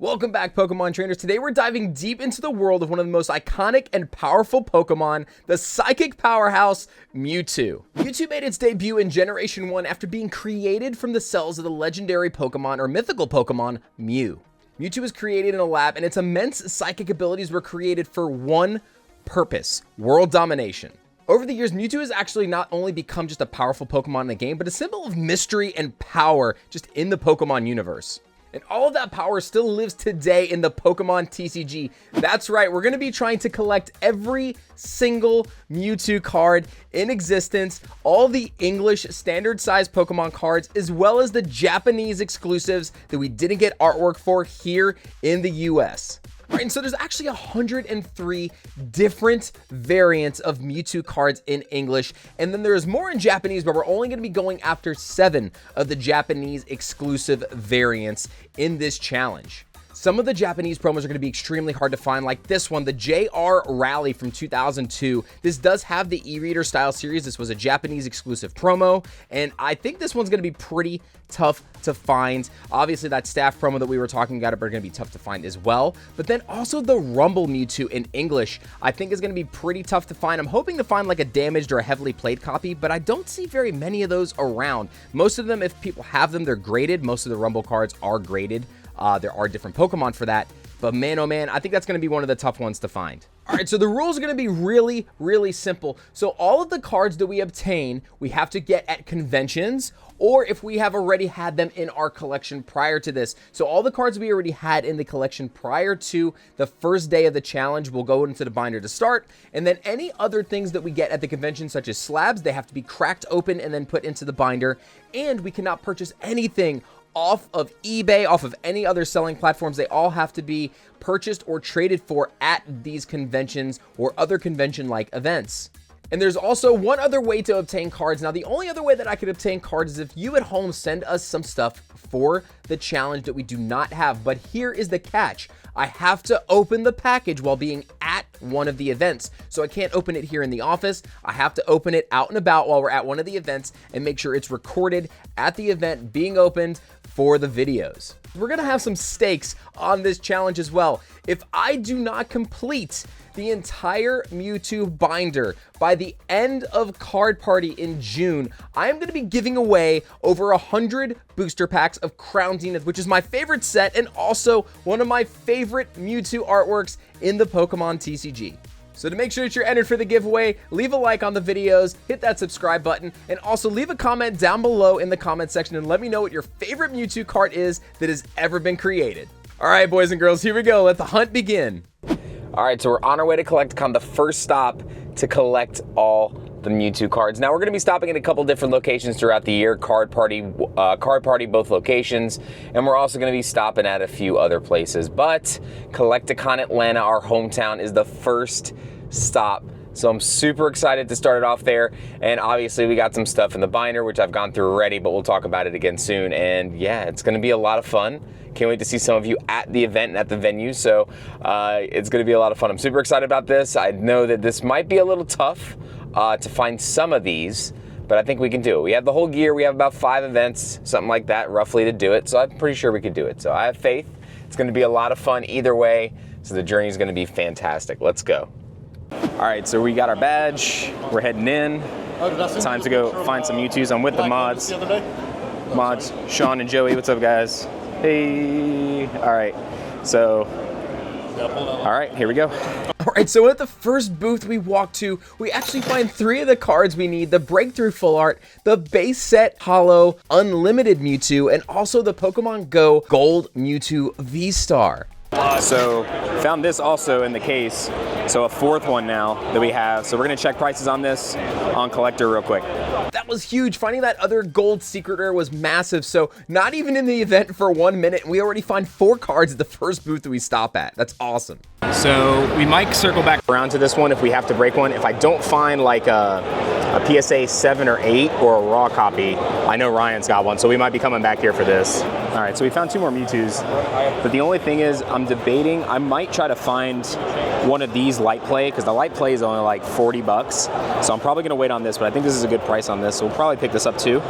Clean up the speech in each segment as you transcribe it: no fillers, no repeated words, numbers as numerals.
Welcome back, Pokemon trainers. Today we're diving deep into the world of one of the most iconic and powerful Pokemon, the psychic powerhouse, Mewtwo. Mewtwo made its debut in Generation 1 after being created from the cells of the legendary Pokemon or mythical Pokemon, Mew. Mewtwo was created in a lab, and its immense psychic abilities were created for one purpose: world domination. Over the years, Mewtwo has actually not only become just a powerful Pokemon in the game, but a symbol of mystery and power just in the Pokemon universe. And all of that power still lives today in the Pokemon TCG. That's right, we're going to be trying to collect every single Mewtwo card in existence, all the English standard size Pokemon cards, as well as the Japanese exclusives that we didn't get artwork for here in the US. All right, and so there's actually 103 different variants of Mewtwo cards in English, and then there's more in Japanese, but we're only going to be going after 7 of the Japanese exclusive variants in this challenge. Some of the Japanese promos are going to be extremely hard to find, like this one, the JR Rally from 2002. This does have the e-reader style series. This was a Japanese exclusive promo, and I think this one's going to be pretty tough to find. Obviously, that staff promo that we were talking about are going to be tough to find as well. But then also the Rumble Mewtwo in English, I think is going to be pretty tough to find. I'm hoping to find like a damaged or a heavily played copy, but I don't see very many of those around. Most of them, if people have them, they're graded. Most of the Rumble cards are graded. There are different Pokemon for that, but man, oh man, I think that's going to be one of the tough ones to find. All right, so the rules are going to be really, really simple. So all of the cards that we obtain, we have to get at conventions, or if we have already had them in our collection prior to this. So all the cards we already had in the collection prior to the first day of the challenge will go into the binder to start, and then any other things that we get at the convention, such as slabs, they have to be cracked open and then put into the binder, and we cannot purchase anything off of eBay, off of any other selling platforms. They all have to be purchased or traded for at these conventions or other convention-like events. And there's also one other way to obtain cards. Now, the only other way that I could obtain cards is if you at home send us some stuff for the challenge that we do not have. But here is the catch. I have to open the package while being at one of the events. So I can't open it here in the office. I have to open it out and about while we're at one of the events and make sure it's recorded at the event being opened for the videos. We're gonna have some stakes on this challenge as well. If I do not complete the entire Mewtwo binder by the end of Card Party in June, I am going to be giving away over 100 booster packs of Crown Zenith, which is my favorite set and also one of my favorite Mewtwo artworks in the Pokemon TCG. So to make sure that you're entered for the giveaway, leave a like on the videos, hit that subscribe button, and also leave a comment down below in the comment section and let me know what your favorite Mewtwo card is that has ever been created. All right, boys and girls, here we go. Let the hunt begin. All right, so we're on our way to Collecticon, the first stop to collect all the Mewtwo cards. Now we're going to be stopping at a couple different locations throughout the year, Card Party, both locations, and we're also going to be stopping at a few other places. But Collecticon Atlanta, our hometown, is the first stop. So I'm super excited to start it off there. And obviously we got some stuff in the binder, which I've gone through already, but we'll talk about it again soon. And yeah, it's going to be a lot of fun. Can't wait to see some of you at the event and at the venue. So it's going to be a lot of fun. I'm super excited about this. I know that this might be a little tough to find some of these, but I think we can do it. We have the whole gear. We have about 5 events, something like that, roughly, to do it. So I'm pretty sure we could do it. So I have faith. It's going to be a lot of fun either way. So the journey is going to be fantastic. Let's go. All right, so we got our badge. We're heading in. Time to go find some Mewtwo's. I'm with the mods. Mods, Sean and Joey. What's up, guys? Hey. All right. So, all right, here we go. All right, so at the first booth we walk to, we actually find 3 of the cards we need: the Breakthrough Full Art, the base set Holo Unlimited Mewtwo, and also the Pokemon Go Gold Mewtwo V-Star. So found this also in the case, so a 4th one now that we have. So we're gonna check prices on this on Collector real quick. That was huge. Finding that other gold secret rare was massive. So not even in the event for 1 minute, we already find 4 cards at the first booth that we stop at. That's awesome. So we might circle back around to this one if we have to break one. If I don't find like a PSA 7 or 8 or a raw copy, I know Ryan's got one, so we might be coming back here for this. All right, so we found 2 more Mewtwo's, but the only thing is I'm debating, I might try to find one of these light play, because the light play is only like 40 bucks. So I'm probably gonna wait on this, but I think this is a good price on this. So we'll probably pick this up too.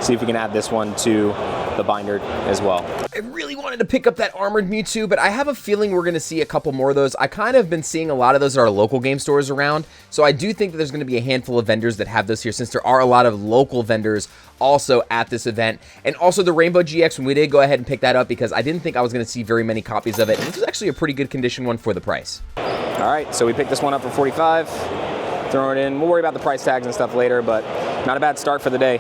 See if we can add this one to the binder as well. I really wanted to pick up that armored Mewtwo, but I have a feeling we're going to see a couple more of those. I kind of been seeing a lot of those at our local game stores around, so I do think that there's going to be a handful of vendors that have those here, since there are a lot of local vendors also at this event. And also the Rainbow GX, when we did go ahead and pick that up, because I didn't think I was going to see very many copies of it, and this was actually a pretty good condition one for the price. All right, so we picked this one up for 45. Throw it in. We'll worry about the price tags and stuff later, but not a bad start for the day.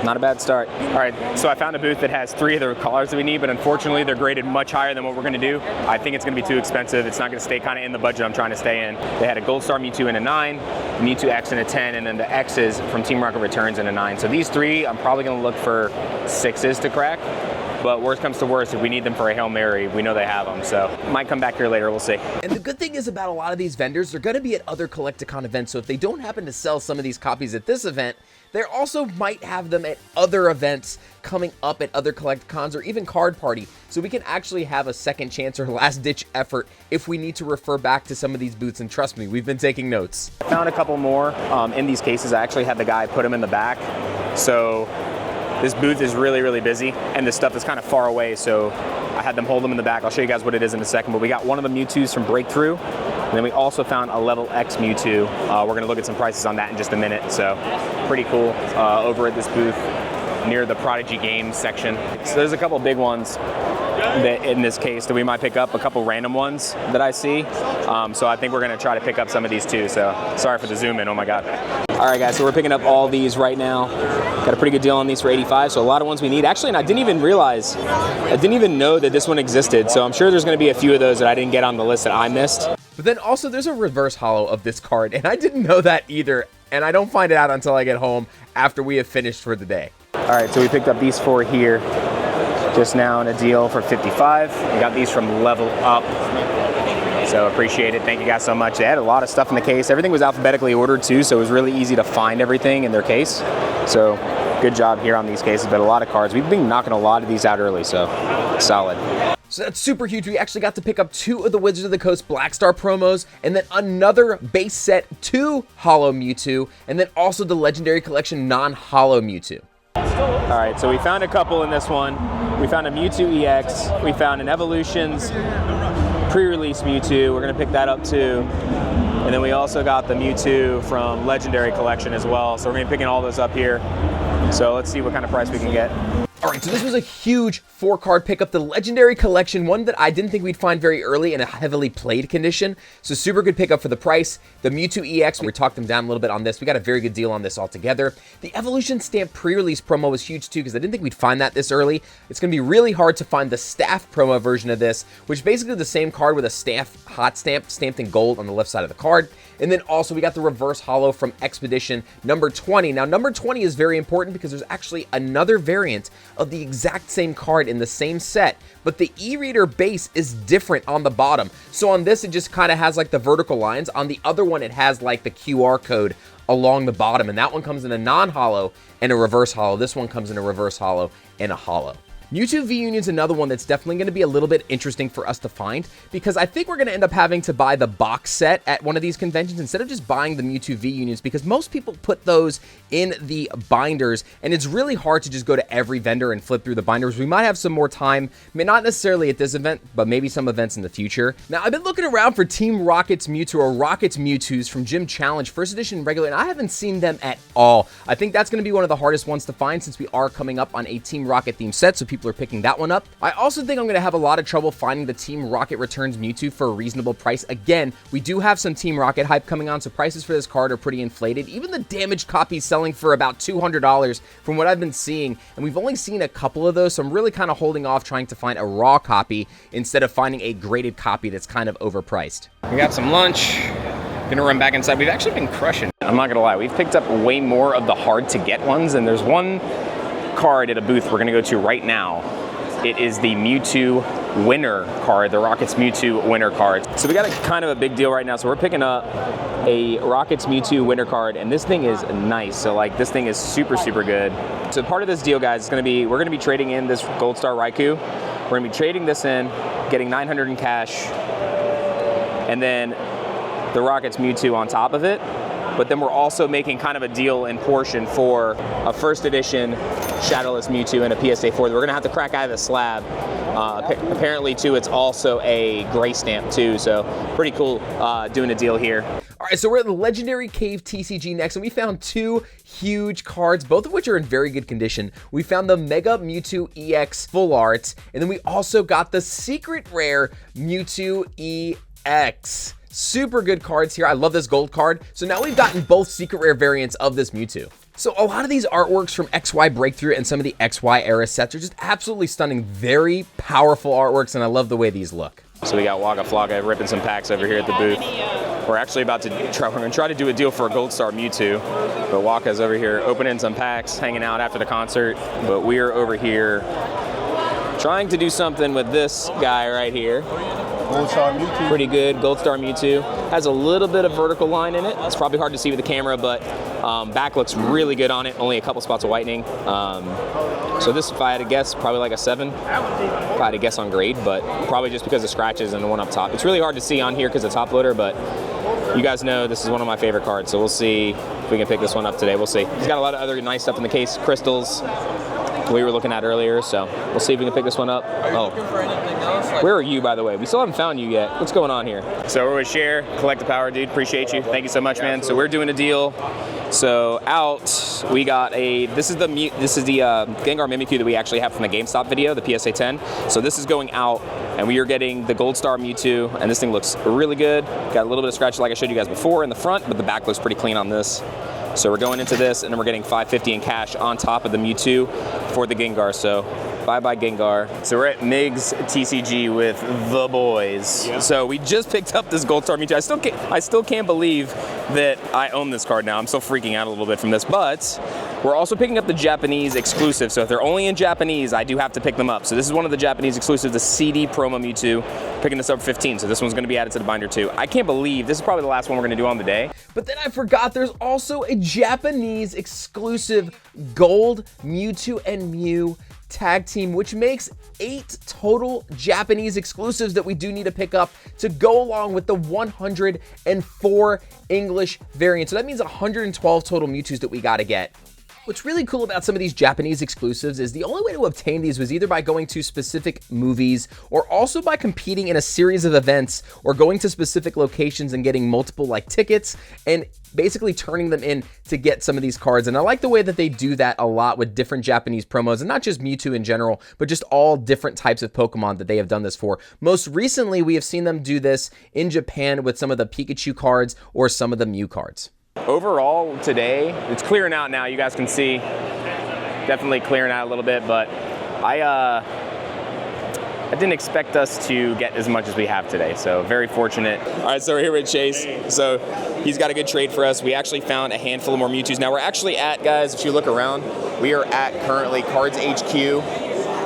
Not a bad start. All right, so I found a booth that has 3 of the colors that we need, but unfortunately they're graded much higher than what we're gonna do. I think it's gonna be too expensive. It's not gonna stay kind of in the budget I'm trying to stay in. They had a Gold Star Mewtwo in a 9, Mewtwo X in a 10, and then the X's from Team Rocket Returns in a 9. So these 3, I'm probably gonna look for 6s to crack. But worst comes to worst, if we need them for a Hail Mary, we know they have them, so might come back here later, we'll see. And the good thing is about a lot of these vendors, they're gonna be at other Collecticon events, so if they don't happen to sell some of these copies at this event, they also might have them at other events coming up at other Collecticons or even Card Party, so we can actually have a second chance or last-ditch effort if we need to refer back to some of these booths, and trust me, we've been taking notes. I found a couple more in these cases. I actually had the guy put them in the back, so this booth is really, really busy, and this stuff is kind of far away, so I had them hold them in the back. I'll show you guys what it is in a second, but we got one of the Mewtwo's from Breakthrough, and then we also found a level X Mewtwo. We're gonna look at some prices on that in just a minute, so pretty cool over at this booth near the Prodigy Games section. So there's a couple big ones that in this case that we might pick up, a couple random ones that I see. So I think we're gonna try to pick up some of these too, so sorry for the zoom in, oh my God. All right guys, so we're picking up all these right now. Got a pretty good deal on these for 85, so a lot of ones we need. Actually, and I didn't even know that this one existed, so I'm sure there's gonna be a few of those that I didn't get on the list that I missed. But then also there's a reverse holo of this card, and I didn't know that either, and I don't find it out until I get home after we have finished for the day. All right, so we picked up these 4 here just now in a deal for 55. We got these from Level Up, so appreciate it. Thank you guys so much. They had a lot of stuff in the case. Everything was alphabetically ordered too, so it was really easy to find everything in their case. So good job here on these cases, but a lot of cards. We've been knocking a lot of these out early, so solid. So that's super huge. We actually got to pick up 2 of the Wizards of the Coast Black Star promos, and then another base set 2 holo Mewtwo, and then also the Legendary Collection non-holo Mewtwo. All right, so we found a couple in this one. We found a Mewtwo EX. We found an Evolutions pre-release Mewtwo. We're gonna pick that up too. And then we also got the Mewtwo from Legendary Collection as well. So we're gonna be picking all those up here. So let's see what kind of price we can get. All right, so this was a huge 4-card pickup, the Legendary Collection, one that I didn't think we'd find very early in a heavily played condition. So super good pickup for the price. The Mewtwo EX, we talked them down a little bit on this. We got a very good deal on this altogether. The Evolution Stamp pre-release promo was huge too, because I didn't think we'd find that this early. It's going to be really hard to find the staff promo version of this, which is basically the same card with a staff hot stamp stamped in gold on the left side of the card. And then also we got the reverse holo from Expedition number 20. Now number 20 is very important because there's actually another variant of the exact same card in the same set, but the e-reader base is different on the bottom. So on this, it just kind of has like the vertical lines. On the other one, it has like the QR code along the bottom, and that one comes in a non-holo and a reverse holo. This one comes in a reverse holo and a holo. Mewtwo V-Union is another one that's definitely going to be a little bit interesting for us to find, because I think we're going to end up having to buy the box set at one of these conventions instead of just buying the Mewtwo V-Unions, because most people put those in the binders, and it's really hard to just go to every vendor and flip through the binders. We might have some more time, not necessarily at this event, but maybe some events in the future. Now, I've been looking around for Team Rocket's Mewtwo or Rocket's Mewtwo's from Gym Challenge, first edition regular, and I haven't seen them at all. I think that's going to be one of the hardest ones to find since we are coming up on a Team Rocket themed set, so people are picking that one up. I also think I'm going to have a lot of trouble finding the Team Rocket Returns Mewtwo for a reasonable price. Again, we do have some Team Rocket hype coming on, so prices for this card are pretty inflated. Even the damaged copy selling for about $200 from what I've been seeing, and we've only seen a couple of those, so I'm really kind of holding off trying to find a raw copy instead of finding a graded copy that's kind of overpriced. We got some lunch. Gonna run back inside. We've actually been crushing. I'm not gonna lie, we've picked up way more of the hard to get ones, and there's one card at a booth we're gonna go to right now. It is the Mewtwo winner card, the Rockets Mewtwo winner card. So we got a kind of a big deal right now. So we're picking up a Rockets Mewtwo winner card, and this thing is nice. So like this thing is super, super good. So part of this deal, guys, is gonna be, we're gonna be trading in this Gold Star Raikou. We're gonna be trading this in, getting 900 in cash, and then the Rockets Mewtwo on top of it. but then we're also making kind of a deal in portion for a first edition Shadowless Mewtwo and a PSA 4 that we're gonna have to crack out of the slab. Apparently too, it's also a gray stamp too, so pretty cool doing a deal here. All right, so we're at the Legendary Cave TCG next, and we found two huge cards, both of which are in very good condition. We found the Mega Mewtwo EX Full Art, and then we also got the Secret Rare Mewtwo EX. Super good cards here. I love this gold card. So now we've gotten both Secret Rare variants of this Mewtwo. So a lot of these artworks from XY Breakthrough and some of the XY era sets are just absolutely stunning, very powerful artworks, and I love the way these look. So we got Waka Flocka ripping some packs over here at the booth. We're actually about to try to do a deal for a Gold Star Mewtwo, but Waka's over here opening some packs, hanging out after the concert. But we're over here trying to do something with this guy right here. Gold Star Mewtwo. Pretty good. Gold Star Mewtwo. Has a little bit of vertical line in it. It's probably hard to see with the camera, but back looks really good on it. Only a couple spots of whitening. So this, if I had to guess, probably like a 7. If I had to guess on grade, but probably just because of scratches and the one up top. It's really hard to see on here because it's top loader, but you guys know this is one of my favorite cards, so we'll see if we can pick this one up today. We'll see. He's got a lot of other nice stuff in the case. Crystals, we were looking at earlier, so we'll see if we can pick this one up. Oh. Where are you, by the way? We still haven't found you yet. What's going on here? So we're with Share, Collect the Power, dude. Appreciate you. Thank you so much, man. So we're doing a deal. So out, we got a, this is the Gengar Mimikyu that we actually have from the GameStop video, the PSA 10. So this is going out, and we are getting the Gold Star Mewtwo, and this thing looks really good. Got a little bit of scratches like I showed you guys before in the front, but the back looks pretty clean on this. So we're going into this, and then we're getting $550 in cash on top of the Mewtwo for the Gengar. So bye-bye Gengar. So we're at Mig's TCG with the boys. Yep. So we just picked up this Gold Star Mewtwo. I still can't believe that I own this card now. I'm still freaking out a little bit from this, but we're also picking up the Japanese exclusive. So if they're only in Japanese, I do have to pick them up. So this is one of the Japanese exclusives, the CD promo Mewtwo. Picking this up for 15, so this one's gonna be added to the binder too. I can't believe this is probably the last one we're gonna do on the day. But then I forgot there's also a Japanese exclusive gold Mewtwo and Mew tag team, which makes 8 total Japanese exclusives that we do need to pick up to go along with the 104 English variants. So that means 112 total Mewtwo's that we gotta get. What's really cool about some of these Japanese exclusives is the only way to obtain these was either by going to specific movies or also by competing in a series of events or going to specific locations and getting multiple like tickets and basically turning them in to get some of these cards. And I like the way that they do that a lot with different Japanese promos, and not just Mewtwo in general, but just all different types of Pokemon that they have done this for. Most recently, we have seen them do this in Japan with some of the Pikachu cards or some of the Mew cards. Overall today, it's clearing out now. You guys can see, definitely clearing out a little bit, but I didn't expect us to get as much as we have today, so very fortunate. All right, so we're here with Chase. So he's got a good trade for us. We actually found a handful of more Mewtwo's. Now we're actually at, guys, if you look around, we are at currently Cards HQ,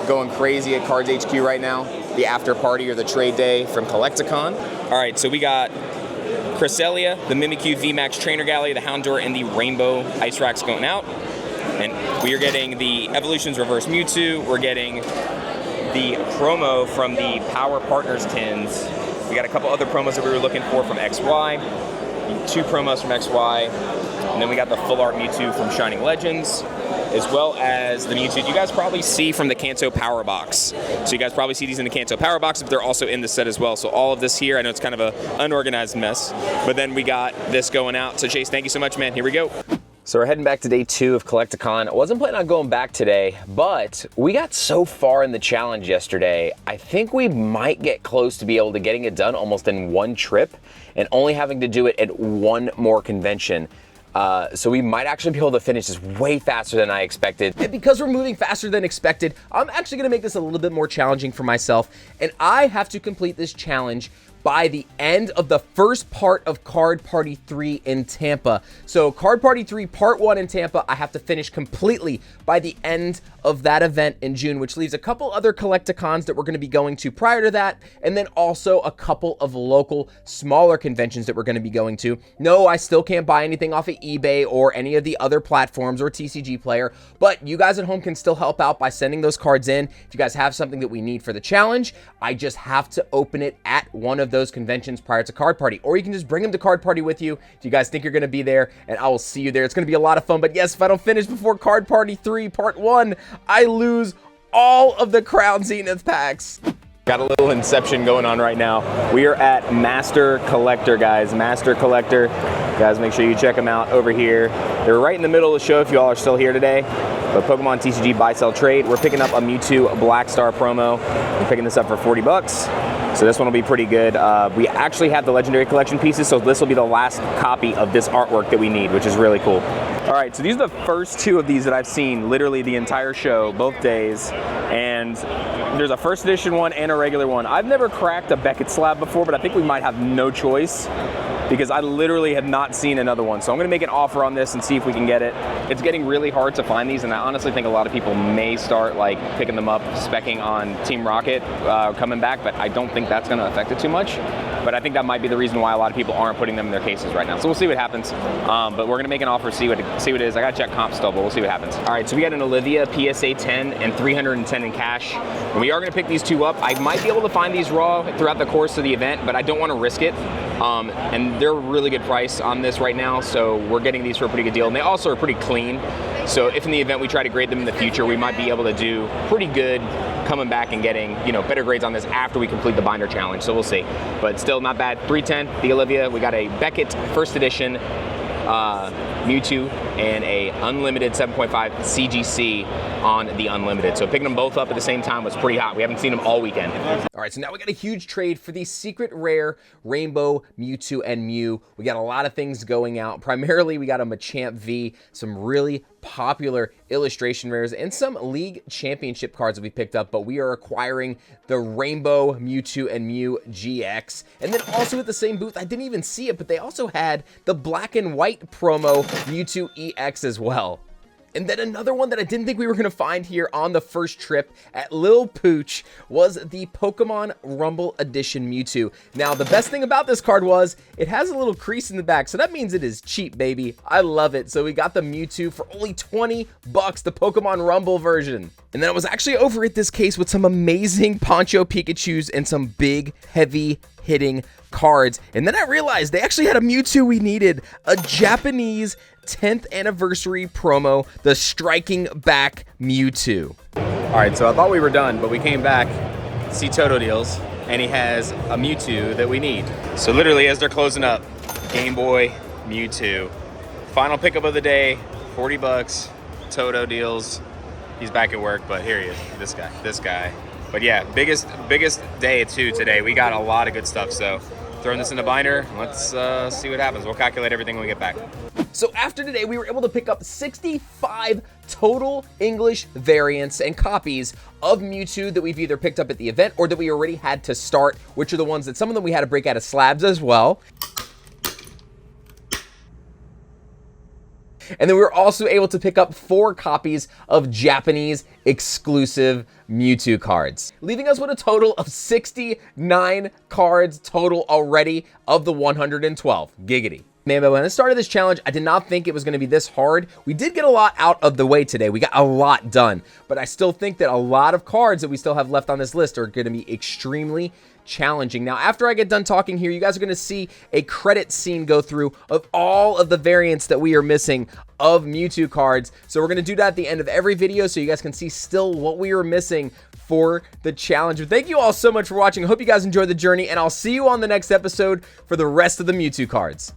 going crazy at Cards HQ right now. The after party or the trade day from Collecticon. All right, so we got Cresselia, the Mimikyu VMAX Trainer Galley, the Houndour, and the Rainbow Ice Racks going out. And we are getting the Evolutions Reverse Mewtwo. We're getting the promo from the Power Partners tins. We got a couple other promos that we were looking for from XY. 2 promos from XY. And then we got the Full Art Mewtwo from Shining Legends, as well as the Mewtwo you guys probably see from the Kanto Power Box. So you guys probably see these in the Kanto Power Box, but they're also in the set as well. So all of this here, I know it's kind of an unorganized mess, but then we got this going out. So Chase, thank you so much, man. Here we go. So we're heading back to day 2 of Collecticon. I wasn't planning on going back today, but we got so far in the challenge yesterday, I think we might get close to be able to getting it done almost in one trip and only having to do it at one more convention. So we might actually be able to finish this way faster than I expected. And because we're moving faster than expected, I'm actually gonna make this a little bit more challenging for myself, and I have to complete this challenge by the end of the first part of Card Party 3 in Tampa. So Card Party 3 Part 1 in Tampa, I have to finish completely by the end of that event in June, which leaves a couple other Collecticons that we're going to be going to prior to that, and then also a couple of local smaller conventions that we're going to be going to. No, I still can't buy anything off of eBay or any of the other platforms or TCG Player, but you guys at home can still help out by sending those cards in. If you guys have something that we need for the challenge, I just have to open it at one of those those conventions prior to Card Party, or you can just bring them to Card Party with you if you guys think you're going to be there, and I will see you there. It's going to be a lot of fun. But yes, if I don't finish before Card Party 3 Part 1, I lose all of the Crown Zenith packs. Got a little inception going on right now. We are at Master Collector, guys. Master Collector. Guys, make sure you check them out over here. They're right in the middle of the show if you all are still here today. But Pokemon TCG buy, sell, trade. We're picking up a Mewtwo Black Star promo. We're picking this up for 40 bucks. So this one will be pretty good. We actually have the Legendary Collection pieces, so this will be the last copy of this artwork that we need, which is really cool. All right, so these are the first two of these that I've seen literally the entire show, both days. And there's a first edition one and a regular one. I've never cracked a Beckett slab before, but I think we might have no choice because I literally have not seen another one. So I'm gonna make an offer on this and see if we can get it. It's getting really hard to find these, and I honestly think a lot of people may start like picking them up, speccing on Team Rocket coming back, but I don't think that's gonna affect it too much. But I think that might be the reason why a lot of people aren't putting them in their cases right now. So we'll see what happens. But we're gonna make an offer, see what it is. I gotta check comp still, but we'll see what happens. All right, so we got an Olivia PSA 10 and 310 in cash. And we are gonna pick these two up. I might be able to find these raw throughout the course of the event, but I don't wanna risk it. And they're a really good price on this right now, so we're getting these for a pretty good deal. And they also are pretty clean. So if in the event we try to grade them in the future, we might be able to do pretty good coming back and getting, you know, better grades on this after we complete the binder challenge. So we'll see. But still not bad. 310, the Olivia. We got a Beckett first edition Mewtwo and a unlimited 7.5 CGC on the unlimited. So picking them both up at the same time was pretty hot. We haven't seen them all weekend. All right, so now we got a huge trade for the secret rare Rainbow Mewtwo and Mew. We got a lot of things going out. Primarily, we got a Machamp V, some really popular illustration rares, and some League Championship cards that we picked up, but we are acquiring the Rainbow Mewtwo and Mew GX. And then also at the same booth, I didn't even see it, but they also had the black and white promo Mewtwo EX as well. And then another one that I didn't think we were going to find here on the first trip at Lil Pooch was the Pokemon Rumble Edition Mewtwo. Now, the best thing about this card was it has a little crease in the back, so that means it is cheap, baby. I love it. So we got the Mewtwo for only 20 bucks, the Pokemon Rumble version. And then I was actually over at this case with some amazing Poncho Pikachus and some big, heavy hitting cards. And then I realized they actually had a Mewtwo we needed, a Japanese 10th anniversary promo, the Striking Back Mewtwo. All right, so I thought we were done, but we came back to see Toto Deals, and he has a Mewtwo that we need. So literally, as they're closing up, Game Boy Mewtwo. Final pickup of the day, 40 bucks, Toto Deals. He's back at work, but here he is, this guy. But yeah, biggest day too today. We got a lot of good stuff, so throwing this in the binder, let's see what happens. We'll calculate everything when we get back. So after today, we were able to pick up 65 total English variants and copies of Mewtwo that we've either picked up at the event or that we already had to start, which are the ones that some of them we had to break out of slabs as well. And then we were also able to pick up 4 copies of Japanese exclusive Mewtwo cards, leaving us with a total of 69 cards total already of the 112. Giggity. Man, but when I started this challenge, I did not think it was going to be this hard. We did get a lot out of the way today. We got a lot done, but I still think that a lot of cards that we still have left on this list are going to be extremely challenging. Now, after I get done talking here, you guys are going to see a credit scene go through of all of the variants that we are missing of Mewtwo cards. So we're going to do that at the end of every video so you guys can see still what we are missing for the challenge. But thank you all so much for watching. I hope you guys enjoyed the journey, and I'll see you on the next episode for the rest of the Mewtwo cards.